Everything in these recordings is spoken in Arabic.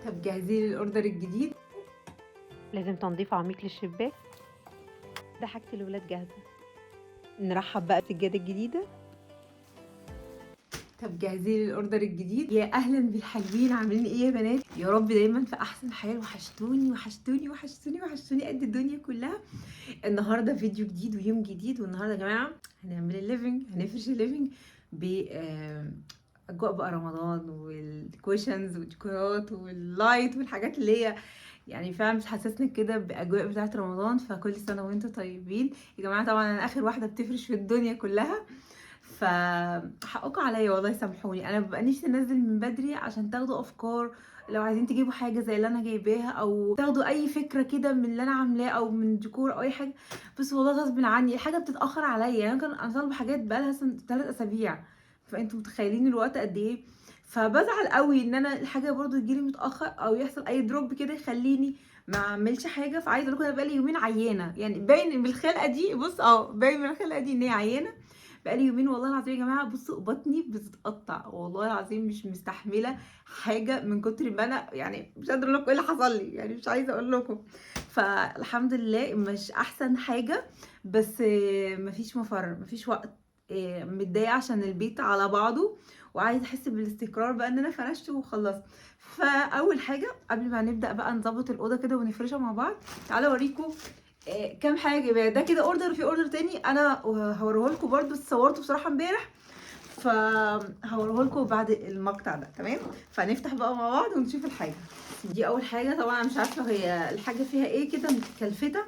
طب جاهزين للاوردر الجديد؟ لازم تنظيف عميق للشباك. ده حاجة الولاد جاهزة. نرحب بقى بالسجادة الجديدة. طب جاهزين للاوردر الجديد؟ يا اهلا بالحلوين، عاملين ايه يا بنات؟ يا رب دايما في احسن حال. وحشتوني وحشتوني وحشتوني وحشتوني قد الدنيا كلها. النهارده فيديو جديد ويوم جديد، والنهارده يا جماعه هنعمل الليفنج، هنفرش الليفنج ب اجواء بقى رمضان والكوشنز والديكورات واللايت والحاجات اللي هي يعني فعلا بتحسسنا كده باجواء بتاعه رمضان. فكل سنه وانتم طيبين يا جماعه. طبعا انا اخر واحده بتفرش في الدنيا كلها، فحقكم عليا والله، سامحوني. انا ببقى نفسي انزل من بدري عشان تاخدوا افكار، لو عايزين تجيبوا حاجه زي اللي انا جايباها، او تاخدوا اي فكره كده من اللي انا عاملاه، او من ديكور او اي حاجه. بس والله غصب عني الحاجه بتتاخر عليا. يعني انا طالبه حاجات بقالها 3 اسابيع، فانتوا متخيلين الوقت قد ايه. فبزعل قوي ان انا الحاجه برضو تجيلي متاخر، او يحصل اي دروب كده يخليني ما اعملش حاجه. فعايزه اقول لكم انا بقالي يومين عيانه، يعني باين بالخلقه دي. بص باين من الخلقه دي ان هي عيانه. بقالي يومين والله العظيم يا جماعه. بصوا بطني بتتقطع والله العظيم، مش مستحمله حاجه من كتر ما انا يعني مش قادره اقول لكم ايه اللي حصل لي، يعني مش عايزه اقول لكم. فالحمد لله مش احسن حاجه، بس مفيش مفر، مفيش وقت. متضايقه عشان البيت على بعضه، وعايزه احس بالاستقرار بقى ان انا فرشت وخلصت. فاول حاجه قبل ما نبدا بقى نظبط الاوضه كده ونفرشها مع بعض، تعالوا اوريكم كام حاجه بقى. ده كده اوردر، في اوردر تاني انا هوريه لكم برده، صورته بصراحه امبارح، فهوريه لكم بعد المقطع ده. تمام، فنفتح بقى مع بعض ونشوف الحاجه دي. اول حاجه طبعا انا مش عارفه هي الحاجه فيها ايه كده متكلفته،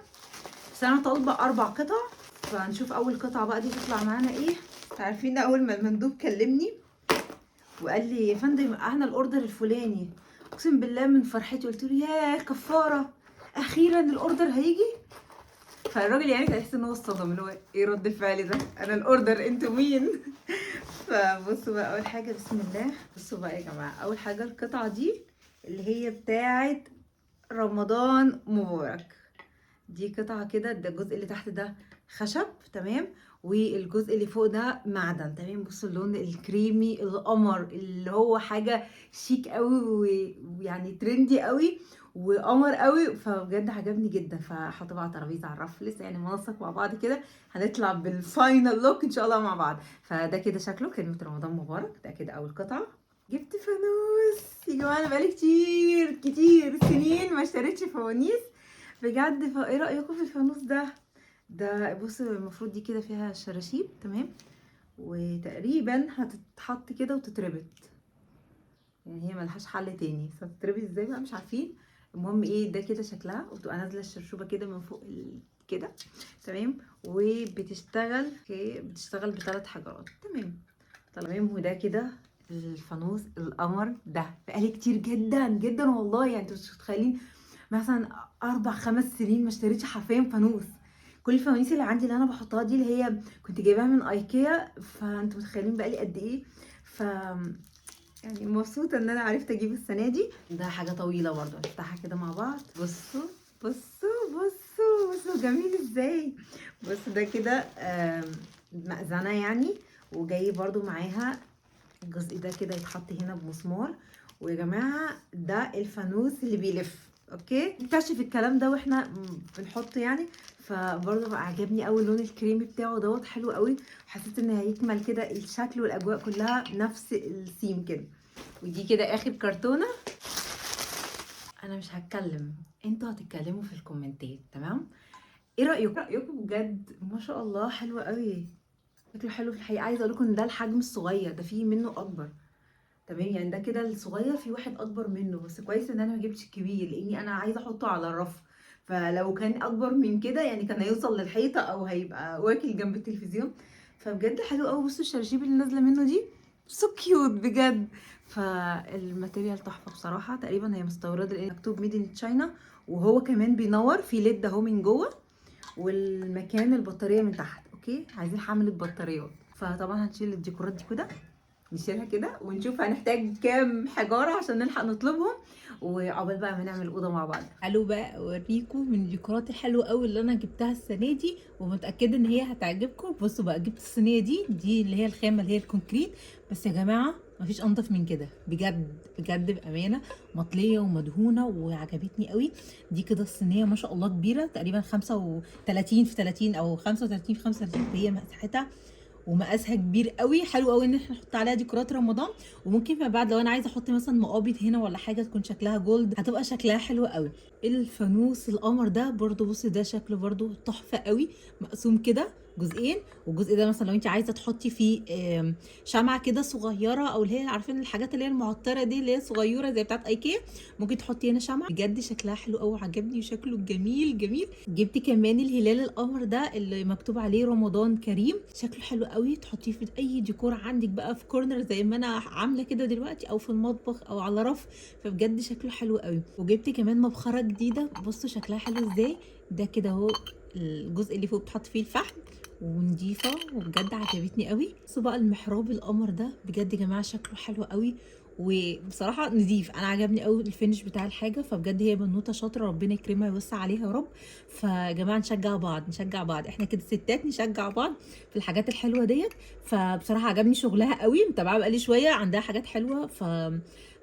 بس انا طالبه 4 قطع. فنشوف اول قطعه بقى دي تطلع معانا ايه. عارفين اول ما المندوب كلمني وقال لي يا فندم احنا الاوردر الفلاني، اقسم بالله من فرحتي قلت له يا كفاره، اخيرا الاوردر هيجي. فالراجل يعني كان يحس ان هو اتصدم، اللي هو ايه رد الفعل ده، انا الاوردر انتوا مين؟ فبصوا بقى اول حاجه، بسم الله. بصوا بقى يا جماعه، اول حاجه القطعه دي اللي هي بتاعه رمضان مبارك. دي قطعه كده، ده الجزء اللي تحت ده خشب، تمام، والجزء اللي فوق ده معدن، تمام. بصوا اللون الكريمي القمر، اللي هو حاجه شيك قوي ويعني ترندي قوي وقمر قوي. فبجد عجبني جدا. فهحطه بقى على ترابيزه على الرف، لسه يعني منسق مع بعض كده، هنطلع بالفاينل لوك ان شاء الله مع بعض. فده كده شكله كلمه رمضان مبارك. ده كده اول قطعه. جبت فانوس يا جماعه، انا بقالي كتير كتير سنين ما اشتريتش فوانيس بجد. فايه رايكم في الفانوس ده؟ ده بصوا المفروض دي كده فيها شراشيب، تمام، وتقريبا هتتحط كده وتتربط. يعني هي ملهاش حل تاني، بس هتتربط ازاي بقى مش عارفين. المهم ايه، ده كده شكلها، وبتبقى نازله الشرشوبه كده من فوق كده، تمام. وبتشتغل بتشتغل ب3 حجرات، تمام. تمام، وده كده الفانوس القمر ده. بقالي كتير جدا جدا والله، يعني انتوا مش متخيلين، مثلا 4 5 سنين ما اشتريتش حرفيا فانوس. كل الفوانيس اللي عندي اللي انا بحطها دي اللي هي كنت جايباها من ايكيا، فانتوا متخيلين بقالي قد ايه. ف يعني مبسوطه ان انا عرفت اجيب السنه دي. ده حاجه طويله برضو، هنفتحها كده مع بعض. بصوا بصوا جميل ازاي. بصوا ده كده مأذنه يعني، وجاي برضو معاها الجزء ده كده يتحط هنا بمسمار. ويا جماعه ده الفانوس اللي بيلف، اوكي. نكتشف الكلام ده واحنا بنحطه يعني. فبرضه بقى عجبني قوي اللون الكريمي بتاعه دوت، حلو قوي. حسيت ان هيكمل كده الشكل والاجواء كلها نفس الثيم كده. ودي كده اخر كرتونه. انا مش هتكلم، انتوا هتتكلموا في الكومنتات، تمام. ايه رايكم بجد؟ ما شاء الله حلو قوي، شكله حلو في الحقيقه. عايزه اقول لكم ان ده الحجم الصغير، ده فيه منه اكبر، تمام. يعني ده كده الصغير، في واحد اكبر منه، بس كويس ان انا ما جبتش الكبير لاني انا عايزه احطه على الرف. فلو كان اكبر من كده يعني كان هيوصل للحيطه او هيبقى واكل جنب التلفزيون. فبجد حلو قوي. بصوا الشراشيب اللي نازله منه دي سو كيوت بجد. فالماتيريال تحفه بصراحه. تقريبا هي مستورده لان مكتوب ميد ان تشاينا، وهو كمان بينور في ليد اهو من جوه، والمكان البطاريه من تحت، اوكي. عايزين حمله بطاريات. فطبعا هنشيل الديكورات دي كده، نشيلها كده ونشوف هنحتاج كام حجاره عشان نلحق نطلبهم، وعقبال بقى ما نعمل الاوضه مع بعض. تعالوا بقى اوريكم من الديكورات الحلوه قوي اللي انا جبتها السنه دي، ومتاكده ان هي هتعجبكم. بصوا بقى، جبت الصينيه دي اللي هي الخامه اللي هي الكونكريت، بس يا جماعه مفيش انضف من كده بجد بجد بامانه. مطليه ومدهونه وعجبتني قوي. دي كده الصينيه ما شاء الله كبيره، تقريبا 35 في 30 او 35 في 35، فهي مساحتها ومقاسها كبير قوي. حلو قوي ان احنا نحط عليها ديكورات رمضان. وممكن فيما بعد لو انا عايزه احط مثلا مقابض هنا ولا حاجه تكون شكلها جولد، هتبقى شكلها حلو قوي. الفانوس القمر ده برضو بصي، ده شكله برضو تحفه قوي، مقسوم كده جزئين. والجزء ده مثلا لو انت عايزه تحطي فيه شمعه كده صغيره، او اللي هي عارفين الحاجات اللي هي المعطره دي اللي هي صغيره زي بتاعت ايكيا، ممكن تحطي هنا شمعه. بجد شكلها حلو قوي، عجبني وشكله جميل جميل. جبت كمان الهلال القمر ده اللي مكتوب عليه رمضان كريم، شكله حلو قوي، تحطيه في اي ديكور عندك بقى في كورنر زي ما انا عامله كده دلوقتي، او في المطبخ او على رف. فبجد شكله حلو قوي. وجبت كمان مبخره جديده، بصوا شكلها حلو ازاي. ده كده اهو الجزء اللي فوق بتحط فيه الفحم، ونضيفه وبجد عجبتني قوي. بصوا بقى المحراب القمر ده بجد يا جماعه شكله حلو قوي، وبصراحه نضيف. انا عجبني قوي الفينش بتاع الحاجه، فبجد هي بنوته شاطره، ربنا يكرمها ويوسع عليها يا رب. فيا جماعه نشجع بعض نشجع بعض، احنا كده ستات نشجع بعض في الحاجات الحلوه ديت. فبصراحه عجبني شغلها قوي، متابعه بقالي شويه، عندها حاجات حلوه.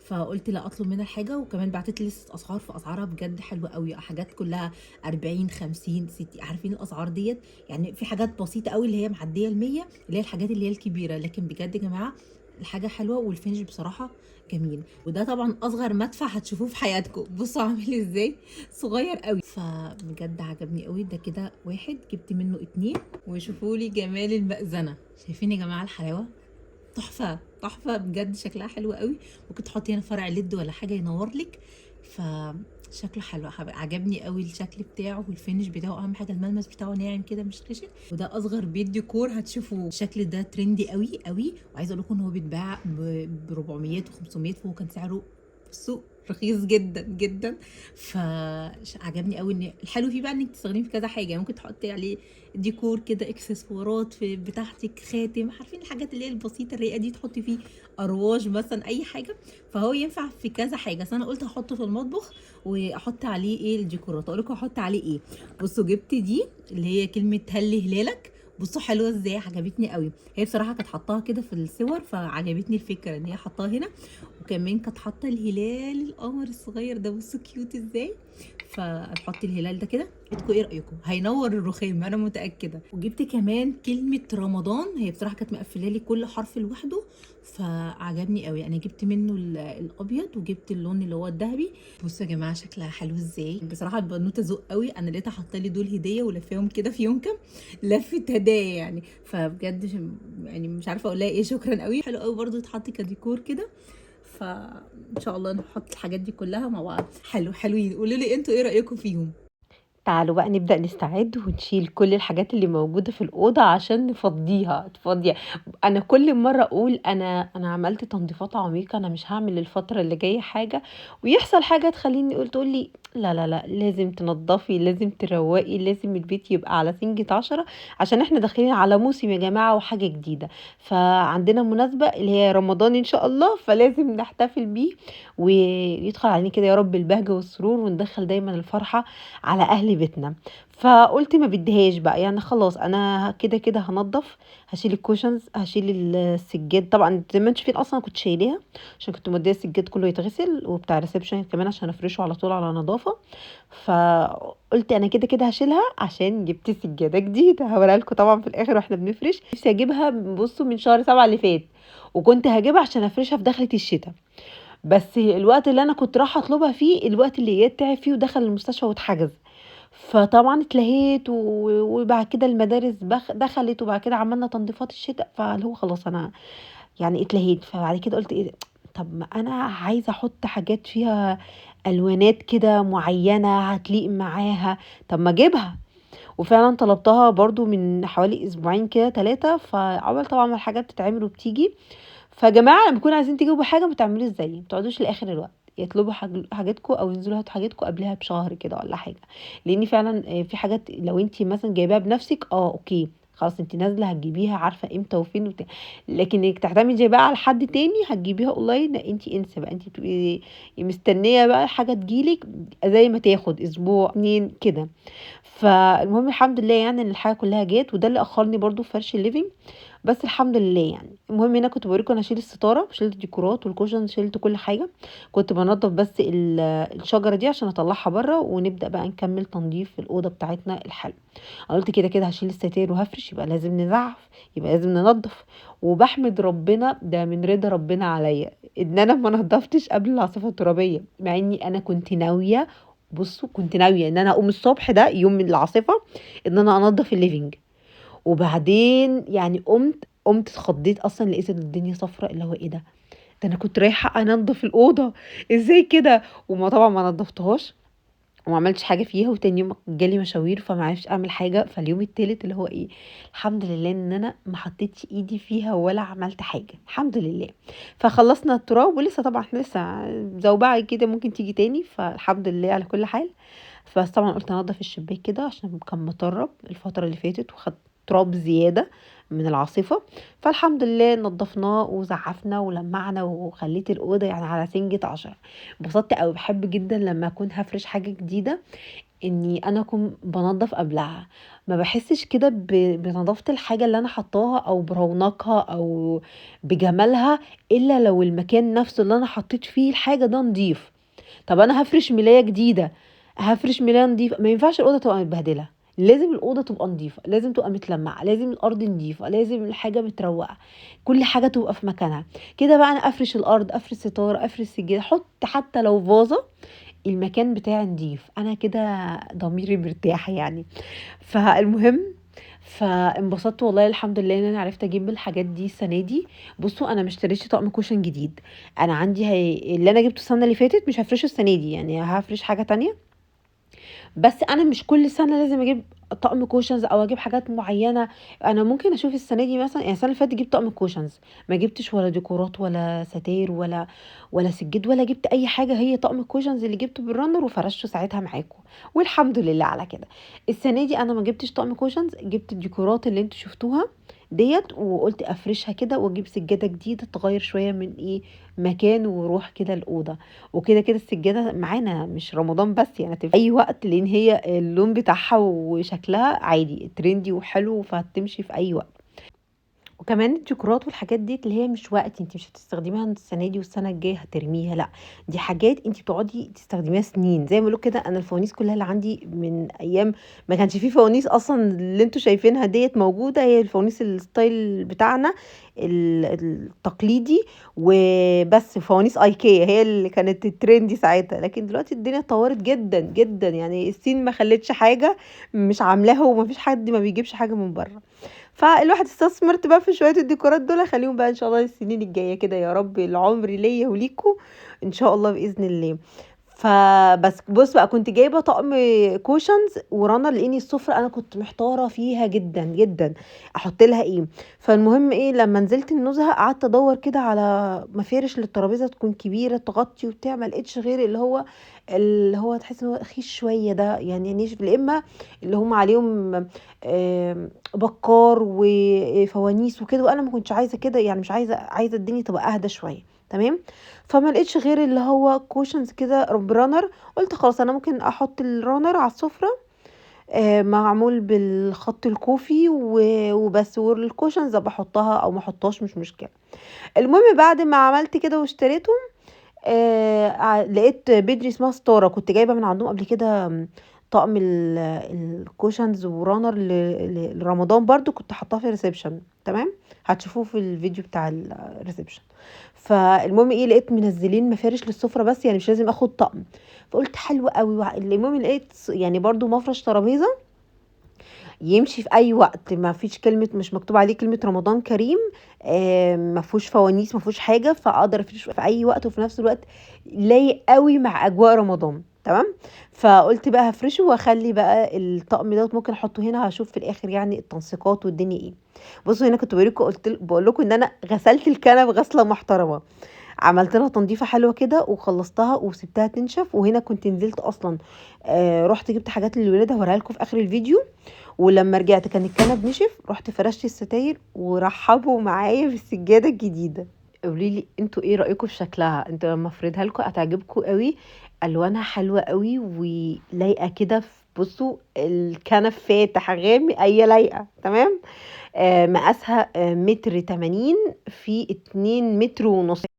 فقلت لا اطلب منها الحاجه. وكمان بعتت لي لسه اسعار، فاسعارها بجد حلوه قوي، حاجات كلها 40 50 60. عارفين الاسعار ديت؟ يعني في حاجات بسيطه قوي اللي هي معديه ال 100، اللي هي الحاجات اللي هي الكبيره، لكن بجد يا جماعه الحاجه حلوه والفينش بصراحه جميل. وده طبعا اصغر مدفع هتشوفوه في حياتكم، بصوا عامل ازاي، صغير قوي. فبجد عجبني قوي. ده كده واحد، جبت منه اتنين. وشوفوا لي جمال المأذنه، شايفين يا جماعه الحلاوه؟ تحفه تحفه بجد، شكلها حلو قوي. ممكن تحطي هنا فرع ليد ولا حاجه ينور لك. فشكله حلو، عجبني قوي الشكل بتاعه والفينش بتاعه. اهم حاجه الملمس بتاعه ناعم كده مش خشن. وده اصغر بيت ديكور هتشوفوه. الشكل ده ترندي قوي قوي، وعايزه اقول لكم ان هو بيتباع ب 400 و500، فهو كان سعره في السوق رخيص جدا جدا. فعجبني قوي. ان الحلو فيه بقى انك تستخدميه في كذا حاجه، ممكن تحطي عليه ديكور كده، اكسسوارات في بتاعتك، خاتم، عارفين الحاجات اللي هي البسيطه الرقيقه دي، تحطي فيه ارواج مثلا، اي حاجه. فهو ينفع في كذا حاجه. بس انا قلت احطه في المطبخ واحط عليه ايه الديكورات. اقول لكم احط عليه ايه. بصوا جبت دي اللي هي كلمه هلي هلالك، بصوا حلوه ازاي، عجبتني قوي. هي بصراحه كانت حطاها كده في الصور، فعجبتني الفكره ان هي حطاها هنا. وكمان كانت حاطه الهلال القمر الصغير ده، بصوا كيوت ازاي. فهنحط الهلال ده كده. انتوا ايه رايكم؟ هينور الرخام انا متاكده. وجبت كمان كلمه رمضان، هي بصراحه كانت مقفله لي كل حرف لوحده، فعجبني قوي. انا جبت منه الابيض، وجبت اللون اللي هو الذهبي. بصوا يا جماعه شكلها حلو ازاي. بصراحه البنوته ذوق قوي، انا لقيتها حاطه لي دول هديه ولفاهم كده في يونكم، لفه هدايا يعني. فبجد يعني مش عارفه اقول لها ايه، شكرا قوي. حلو قوي برده يتحط كديكور كده. فان شاء الله نحط الحاجات دي كلها مع بعض. حلوين. قولوا لي انتوا ايه رايكم فيهم. تعالوا بقى نبدأ نستعد ونشيل كل الحاجات اللي موجودة في الأوضة عشان نفضيها. أنا كل مرة أقول أنا عملت تنظيفات عميقة، أنا مش هعمل الفترة اللي جاية حاجة، ويحصل حاجة تقولي لا لازم تنظفي، لازم تروقي، لازم البيت يبقى على سنجة 10، عشان احنا داخلين على موسم يا جماعة وحاجة جديدة. فعندنا مناسبة اللي هي رمضان إن شاء الله، فلازم نحتفل بيه ويدخل علينا كده يا رب البهجة والسرور، وندخل دايما الفرحة على اهل بيتنا. فقلت ما بديهاش بقى، يعني خلاص انا كده كده هنضف، هشيل الكوشنز، هشيل السجاد. طبعا زي ما انتم شايفين اصلا كنت شايلاها عشان كنت موديه السجاد كله يتغسل، وبتاع الريسبشن كمان عشان افرشه على طول على نظافه. فقلت انا كده كده هشيلها عشان جبت سجاده جديده، هوريها لكم طبعا في الاخر واحنا بنفرش. نفسي اجيبها، بصوا من شهر 7 اللي فات، وكنت هجيبها عشان افرشها في دخلة الشتاء. بس الوقت اللي انا كنت رايحه اطلبها فيه الوقت اللي اياد تعب فيه ودخل المستشفى واتحجز. فطبعا اتلهيت وبعد كده المدارس دخلت، وبعد كده عملنا تنظيفات الشتاء، فاللي هو خلاص انا يعني اتلهيت. فبعد كده قلت ايه، طب ما انا عايزه احط حاجات فيها الوانات كده معينه هتليق معاها، طب ما اجيبها. وفعلا طلبتها برضو من حوالي اسبوعين كده 3. فاول طبعا ما الحاجات بتتعمل وبتيجي. فجماعه لما تكونوا عايزين تجيبوا حاجه ما تعملوش زيي، ما تقعدوش لاخر الوقت، يطلبوا حاجاتكم او ينزلوا هاتوا حاجاتكم قبلها بشهر كده ولا حاجه. لان فعلا في حاجات لو انت مثلا جايباها بنفسك اوكي خلاص، انت نازله هتجيبيها عارفه امتى وفين وبتاع. لكن انك تعتمدي بقى على حد تاني هتجيبيها اونلاين، انت انسى بقى، انت بتبقي مستنيه بقى حاجه تجيلك زي ما تاخد اسبوع 2 كده. فالمهم الحمد لله يعني ان الحاجه كلها جت، وده اللي اخرني برضو في فرش الليفينج. بس الحمد لله يعني. المهم هنا كنت بوريكم انا اشيل الستاره، شلت الديكورات والكوشن، شلت كل حاجه. كنت بنضف بس الشجره دي عشان اطلعها بره، ونبدا بقى نكمل تنظيف الاوضه بتاعتنا الحلو. أنا قلت كده كده هشيل الستاير وهفرش، يبقى لازم نزعف، يبقى لازم ننضف. وبحمد ربنا، ده من رضا ربنا عليا، ان انا ما نضفتش قبل العاصفه الترابيه، مع اني انا كنت ناويه. بصوا كنت ناويه ان انا اقوم الصبح ده يوم من العاصفه ان انا انضف الليفينج. وبعدين يعني قمت اتخضيت اصلا، لقيت إن الدنيا صفراء، اللي هو ايه ده انا كنت رايحه انضف الاوضه، ازاي كده؟ وما طبعا ما نضفتهاش وما عملتش حاجه فيها. وتاني يوم جالي مشاوير فما عرفتش اعمل حاجه. فاليوم التالت اللي هو ايه، الحمد لله ان انا ما حطيتش ايدي فيها ولا عملت حاجه، الحمد لله. فخلصنا التراب، ولسه طبعا احنا لسه زوبعه كده ممكن تيجي تاني، فالحمد لله على كل حال. بس طبعا قلت انضف الشباك كده عشان كان مطرب الفتره اللي فاتت، وخد تراب زياده من العاصفه. فالحمد لله نضفناه وزعفنا ولمعنا، وخليت الاوضه يعني على سنجة 10. انبسطت قوي، بحب جدا لما اكون هفرش حاجه جديده اني انا اكون بنضف قبلها. ما بحسش كده بنظافه الحاجه اللي انا حطاها او برونقها او بجمالها، الا لو المكان نفسه اللي انا حطيت فيه الحاجه ده نضيف. طب انا هفرش ملايه جديده، هفرش ملايه نضيفه، ما ينفعش الاوضه تبقى متبهدله. لازم الاوضه تبقى نظيفه، لازم تبقى متلمعه، لازم الارض نظيفه، لازم الحاجه متروقه، كل حاجه تبقى في مكانها. كده بقى انا افرش الارض، افرش ستاره، افرش سجاده، احط حتى لو فازه، المكان بتاعي نضيف، انا كده ضميري مرتاح يعني. فالمهم، فانبسطت والله الحمد لله ان انا عرفت اجيب الحاجات دي السنه دي. بصوا انا ما اشتريتش طقم كوشن جديد، انا عندي اللي انا جبته السنه اللي فاتت مش هفرشه السنه دي، يعني هفرش حاجه تانية. بس انا مش كل سنه لازم اجيب طقم كوشنز او اجيب حاجات معينه. انا ممكن اشوف السنه دي مثلا، يعني السنه اللي فاتت جبت طقم كوشنز، ما جبتش ولا ديكورات ولا ستاير ولا سجاد ولا جبت اي حاجه، هي طقم الكوشنز اللي جبته بالرنر وفرشته ساعتها معاكم، والحمد لله على كده. السنه دي انا ما جبتش طقم كوشنز، جبت الديكورات اللي انتوا شفتوها ديت، وقلت افرشها كده واجيب سجاده جديده تغير شويه من ايه مكان وروح كده الاوضه. وكده كده السجاده معانا مش رمضان بس، يعني في اي وقت، لان هي اللون بتاعها وشكلها عادي ترندي وحلو، فهتمشي في اي وقت. وكمان الديكورات والحاجات دي اللي هي مش وقت انت مش هتستخدميها السنه دي والسنه الجايه هترميها، لا، دي حاجات انت بتقعدي تستخدميها سنين. زي ما بقول كده، انا الفوانيس كلها اللي عندي من ايام ما كانش فيه فوانيس اصلا، اللي انتوا شايفينها ديت موجوده، هي الفوانيس الستايل بتاعنا التقليدي. وبس فوانيس ايكيا هي اللي كانت الترندي ساعتها، لكن دلوقتي الدنيا اتطورت جدا جدا، يعني الصين ما خلتش حاجه مش عاملاها، ومفيش حد ما بيجيبش حاجه من بره. فالواحد استثمرت بقى في شويه الديكورات دول، اخليهم بقى ان شاء الله السنين الجايه كده، يا رب العمر ليا وليكوا ان شاء الله باذن الله. فبس بص بقى، كنت جايبه طقم كوشنز ورنا، لاني السفره انا كنت محتاره فيها جدا جدا احط لها ايه. فالمهم ايه، لما نزلت النزهه قعدت ادور كده على مفارش للترابيزه تكون كبيره تغطي وبتاع، ما لقيتش غير اللي هو تحس ان هو رخيص شويه ده، يعني ناشف، يا اما اللي هم عليهم بكار وفوانيس وكده، وانا ما كنتش عايزه كده، يعني مش عايزه الدنيا تبقى اهدى شويه. تمام. فما لقيتش غير اللي هو كوشنز كده برانر. قلت خلاص انا ممكن احط الرانر على السفره، معمول بالخط الكوفي وبس، والكوشنز بحطها او ما احطهاش مش مشكله. المهم بعد ما عملت كده واشتريتهم، لقيت بيدري اسمها ستارة، كنت جايبه من عندهم قبل كده طقم الكوشنز ورانر لرمضان، برضو كنت حاطاه في الريسبشن. تمام، هتشوفوه في الفيديو بتاع الريسبشن. فالمهم ايه، لقيت منزلين مفارش للسفره بس، يعني مش لازم اخد طقم. فقلت حلو قوي. المهم لقيت يعني برضو مفرش ترابيزه يمشي في اي وقت، ما فيش كلمه، مش مكتوب عليه كلمه رمضان كريم، ما فيهوش فوانيس، ما فيهوش حاجه، فاقدر افرش في اي وقت، وفي نفس الوقت لايق قوي مع اجواء رمضان. تمام. فقلت بقى هفرشه واخلي بقى الطقم دوت ممكن احطه هنا، هشوف في الاخر يعني التنسيقات والدنيا ايه. بصوا هنا كنت بقول لكم ان انا غسلت الكنب غسله محترمه، عملت لها تنظيفه حلوه كده وخلصتها وسبتها تنشف. وهنا كنت نزلت اصلا، رحت جبت حاجات للولاد هوريها لكم في اخر الفيديو. ولما رجعت كان الكنب نشف، رحت فرشت الستاير ورحبوا معايا بالسجاده الجديده. قولي لي انتوا ايه رايكم في شكلها؟ انتوا لما افردها لكم هتعجبكم قوي، الوانها حلوه قوي ولايقه كده بصوا الكنف فاتح غامق اي لايقه تمام. مقاسها 1.80 في 2.5 متر.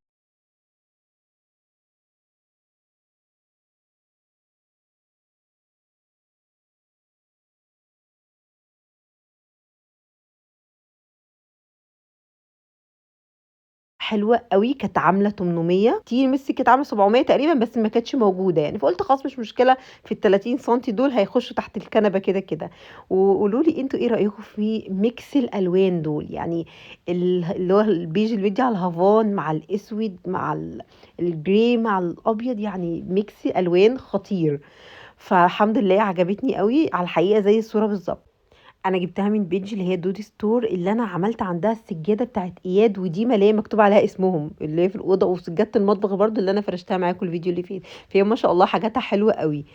حلوة أوي، كانت عاملة 800، تيجي ميسي كانت عاملة 700 تقريبًا، بس ما كانتش موجودة يعني، فقُلت خلاص مش مشكلة في ال30 سنتي دول هيخشوا تحت الكنبة كده، كده. وقولوا لي أنتم إيه رأيكم في ميكس الألوان دول، يعني اللي هو البيج اللي بيدّي على الهافان مع الأسود مع الجري مع الأبيض، يعني ميكس ألوان خطير. فالحمد لله عجبتني أوي، على الحقيقة زي الصورة بالضبط. انا جبتها من بيج اللي هي دودي ستور، اللي انا عملت عندها السجاده بتاعت اياد وديما اللي هي مكتوب عليها اسمهم اللي هي في الاوضه، وسجاده المطبخ برضو اللي انا فرشتها معاكم الفيديو اللي فات. فهي ما شاء الله حاجاتها حلوه قوي.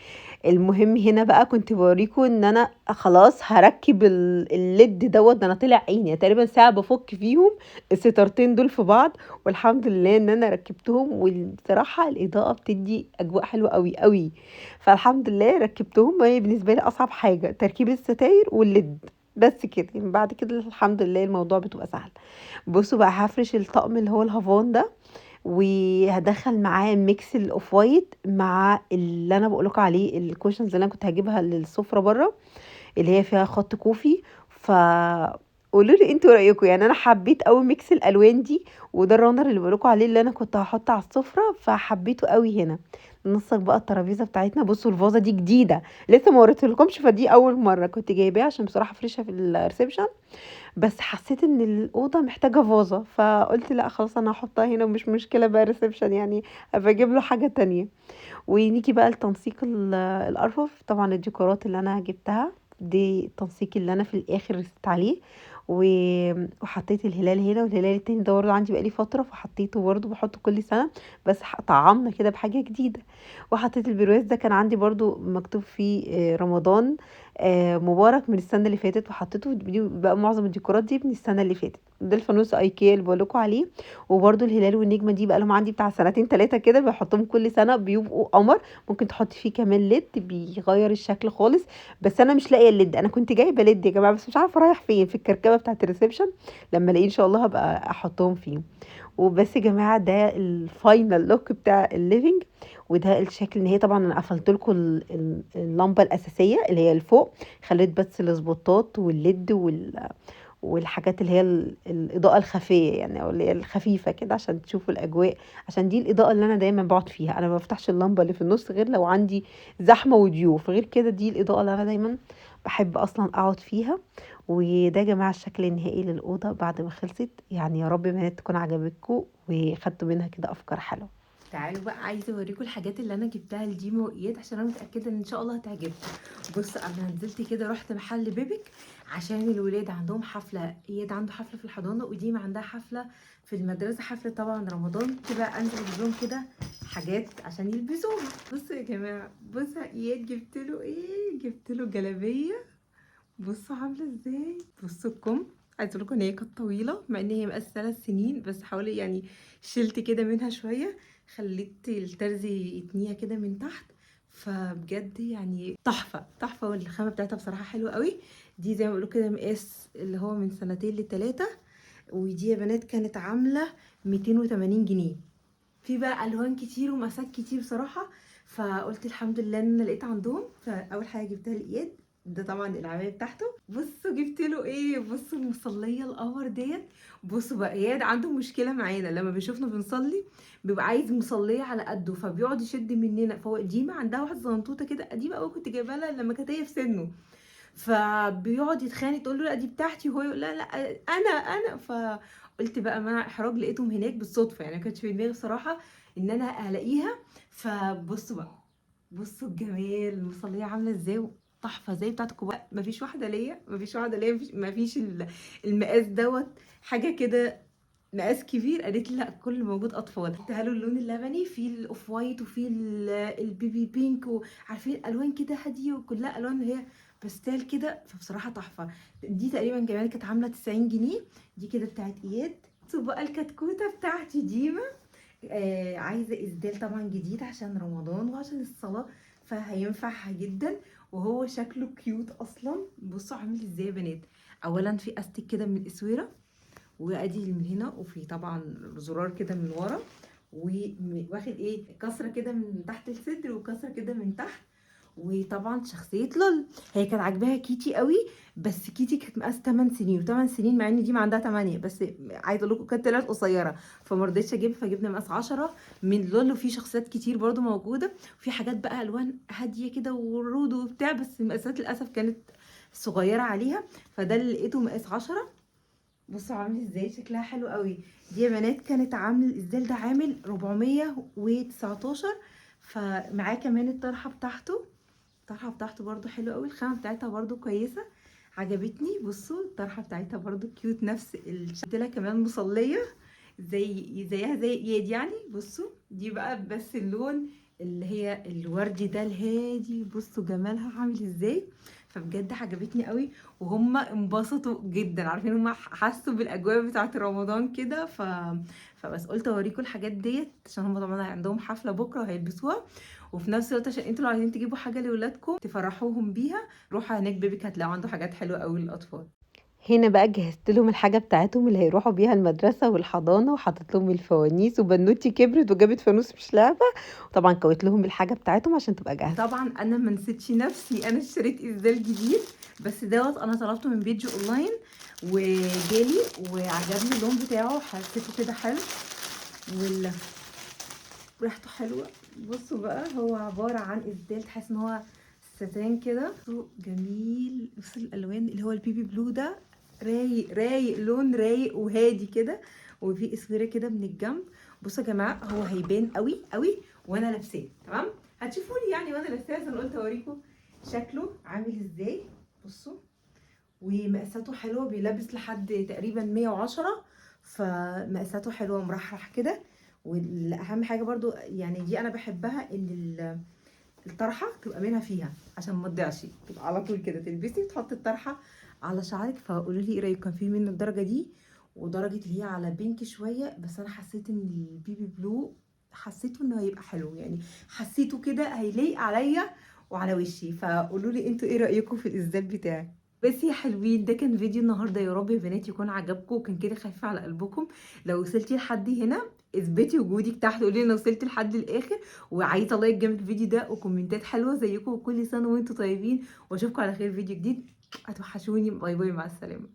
المهم هنا بقى كنت بوريكم ان انا خلاص هركب الليد دوت. ده انا طلع عيني تقريبا ساعه بفك فيهم الستارتين دول في بعض، والحمد لله ان انا ركبتهم. والصراحه الاضاءه بتدي اجواء حلوه قوي قوي. فالحمد لله ركبتهم، وهي بالنسبه لي اصعب حاجه تركيب الستاير والليد. بس كده يعني، بعد كده الحمد لله الموضوع بتبقى سهل. بصوا بقى هفرش الطقم اللي هو الهافان ده، وهدخل معاه ميكس الاوف وايت مع اللي انا بقولك عليه الكوشنز اللي انا كنت هجيبها للسفره بره، اللي هي فيها خط كوفي. ف قولوا لي انتوا رايكم، يعني انا حبيت قوي ميكس الالوان دي، وده الرانر اللي بقولكوا عليه اللي انا كنت هحطه على السفره، فحبيته قوي هنا. ننسق بقى الترابيزه بتاعتنا. بصوا الفازه دي جديده لسه ما وريتهولكمش، فدي اول مره كنت جايباها عشان بصراحه فريشه في الريسبشن، بس حسيت ان الاوضه محتاجه فازه، فقلت لا خلاص انا هحطها هنا ومش مشكله بقى ريسبشن يعني، ابقى اجيب له حاجه تانية. ونيجي بقى لتنسيق الارفف. طبعا الديكورات اللي انا جبتها دي التنسيق اللي انا في الاخر رست عليه، وحطيت الهلال هنا، والهلال التاني ده برضه عندي بقالي فتره فحطيته برضه، بحطه كل سنه بس طعمنا كده بحاجه جديده. وحطيت البرواز ده كان عندي برضه مكتوب فيه رمضان مبارك من السنه اللي فاتت، وحطيته دي بقى. معظم الديكورات دي من السنه اللي فاتت. ده الفانوس ايكيا اللي بقولكوا عليه. وبرده الهلال والنجمه دي بقى لهم عندي بتاع سنتين 3 كده، بحطهم كل سنه بيبقوا قمر. ممكن تحطي فيه كمان ليد بيغير الشكل خالص. بس انا مش لاقيه الليد، انا كنت جايبه ليد يا جماعه بس مش عارفه رايح فين في الكركبه بتاعه الريسبشن. لما الاقيه ان شاء الله هبقى احطهم فيه. وبس يا جماعه ده الفاينل لوك بتاع الليفينج. وده الشكل ان هي طبعا انا قفلت لكم اللمبه الاساسيه اللي هي الفوق، خليت بس السبوتات والليد والحاجات اللي هي الاضاءه الخفيه يعني، او اللي هي الخفيفه كده عشان تشوفوا الاجواء. عشان دي الاضاءه اللي انا دايما بقعد فيها، انا ما بفتحش اللمبه اللي في النص غير لو عندي زحمه وضيوف، غير كده دي الاضاءه اللي انا دايما بحب اصلا اقعد فيها. وده يا جماعه الشكل النهائي للاوضه بعد ما خلصت. يعني يا رب بنات تكون عجبتكم وخدتوا منها كده افكار حلوه. تعالوا بقى عايزه اوريكم الحاجات اللي انا جبتها لديما واياد عشان انا متاكده ان شاء الله هتعجبكم. بص انا نزلت كده رحت محل بيبك عشان الولاد عندهم حفله، اياد عنده حفله في الحضانه وديما عندها حفله في المدرسه، حفله طبعا رمضان، تبقى انزل اجيب لهم كده حاجات عشان يلبسوها. بصوا يا جماعه، بصوا اياد جبت له ايه، جبت له جلابيه. بصوا عامله ازاي، بصوا الكم. عايزه اقول لكم ان هي كانت طويله مع ان هي مقاس 3 سنين، بس حاولي يعني شلت كده منها شويه، خليت الترزي يتنيها كده من تحت. فبجد يعني تحفه تحفه، والخامه بتاعتها بصراحه حلوه قوي. دي زي ما بيقولوا كده مقاس اللي هو من 2 ل3. ودي يا بنات كانت عامله 280 جنيه. في بقى الوان كتير ومقاسات كتير بصراحه، فقلت الحمد لله ان انا لقيت عندهم. فاول حاجه جبتها لاياد، ده طبعا العبايه بتاعته. بصوا جبت له ايه، بصوا المصليه القمر ديت. بصوا بقى اياد عنده مشكله معانا، لما بيشوفنا بنصلي بيبقى عايز مصليه على قده، فبيقعد يشد مننا. فهو ديما عندها واحده زنطوطه كده قديمه قوي كنت جايبها لها لما كانت هي في سنه، فبيقعد يتخانق تقول له لا دي بتاعتي، وهو يقول لا لا انا. فقلت بقى مع احراج لقيتهم هناك بالصدفه يعني، ما كانتش في دماغي بصراحه ان انا الاقيها. فبصوا بقى، بصوا الجمال، المصليه عامله ازاي، تحفه زي بتاعت الكبار. مفيش واحده ليا، مفيش واحده ليا، مفيش المقاس دوت حاجه كده مقاس كبير. قالت لي لا كل موجود اطفال. اديها له اللون اللبني، في الاوف وايت وفي البيبي بينك، وعارفين الالوان كده هاديه وكلها الوان اللي هي باستيل كده. فبصراحه تحفه. دي تقريبا كمان كانت عامله 90 جنيه. دي كده بتاعت اياد. بقى الكتكوته بتاعتي ديما، عايزه اسدال طبعا جديد عشان رمضان وعشان الصلاه، فهينفعها جدا. وهو شكله كيوت اصلا. بصوا عامل ازاي يا بنات. اولا في استك كده من الاسوره، وادي من هنا، وفي طبعا زرار كده من ورا، واخد ايه كسره كده من تحت الصدر وكسره كده من تحت. وطبعا شخصيه لول، هي كانت عاجباها كيتي قوي، بس كيتي كانت مقاس 8 سنين و8 سنين، مع ان دي ما عندها 8، بس عايزه اقول لكم كانت طلعت قصيره فما رضيتش اجيبها، فجبنا مقاس 10 من لول. وفي شخصيات كتير برضو موجوده، وفي حاجات بقى الوان هاديه كده ورود وبتاع، بس المقاسات للاسف كانت صغيره عليها، فده اللي لقيته مقاس 10. بصوا عامل ازاي، شكلها حلو قوي. دي يا بنات كانت عامل الازدال ده عامل 419. فمعاه كمان الطرحه بتاعته. الطرحه بتاعته برضو حلوه قوي، الخامه بتاعتها برضو كويسه، عجبتني. بصوا الطرحه بتاعتها برضو كيوت، نفس الشكل كمان مصليه زيها زي اياد يعني. بصوا دي بقى بس اللون اللي هي الوردي ده الهادي، بصوا جمالها عامل ازاي. فبجد عجبتني قوي، وهم انبسطوا جدا، عارفين هم حسوا بالاجواء بتاعه رمضان كده. فبس قلت اوريكم الحاجات ديت عشان هم طبعا عندهم حفله بكره وهيلبسوها، وفي نفس الوقت عشان انتوا لو عايزين تجيبوا حاجه لاولادكم تفرحوهم بيها، روحوا هناك بيبيك هتلاقوا عنده حاجات حلوه قوي للاطفال. هنا بقى جهزت لهم الحاجة بتاعتهم اللي هيروحوا بيها المدرسة والحضانة، وحطيت لهم الفوانيس، وبنوتي كبرت وجابت فانوس مش لعبة، وطبعا كويت لهم الحاجة بتاعتهم عشان تبقى جاهزة. طبعا انا ما نسيتش نفسي، انا اشتريت اسدال جديد، بس دوت انا طلبته من بيج اونلاين وجالي وعجبني اللون بتاعه، حسيته كده حلو وريحته حلوه. بصوا بقى هو عباره عن اسدال، تحس ان هو ستان كده، جميل. بصوا الالوان اللي هو البيبي بلو ده، رايق رايق، لون رايق وهادي كده، وفي اسوره كده من الجنب. بصوا يا جماعه هو هيبان قوي قوي وانا لابساه، تمام؟ هتشوفوني يعني وانا لابساه، بس انا قلت اوريكم شكله عامل ازاي. بصوا ومقاساته حلوه، بيلبس لحد تقريبا 110، فمقاساته حلوه مرحرح كده. والاهم حاجه برضو يعني دي انا بحبها، ان الطرحه تبقى منها فيها عشان ما تضيعش، تبقى على طول كده تلبسي تحطي الطرحه على شعرك. فقولوا لي ايه رايكم، كان في منه الدرجه دي ودرجه اللي هي على بينك شويه، بس انا حسيت ان البيبي بلو حسيته انه هيبقى حلو يعني، حسيته كده هيليق عليا وعلى وشي. فقولوا لي انتوا ايه رايكم في الاسدال بتاعي. بس يا حلوين ده كان فيديو النهارده، يا رب يا بنات يكون عجبكم وكان كده خفيف على قلبكم. لو وصلتي لحد هنا اثبتي وجودك تحت، قولي انا وصلت لحد الاخر، وعايزه لايك جامد الفيديو ده وكومنتات حلوه زيكم، وكل سنه وانتم طيبين، واشوفكم على خير فيديو جديد. هتوحشوني، باي باي، مع السلامه.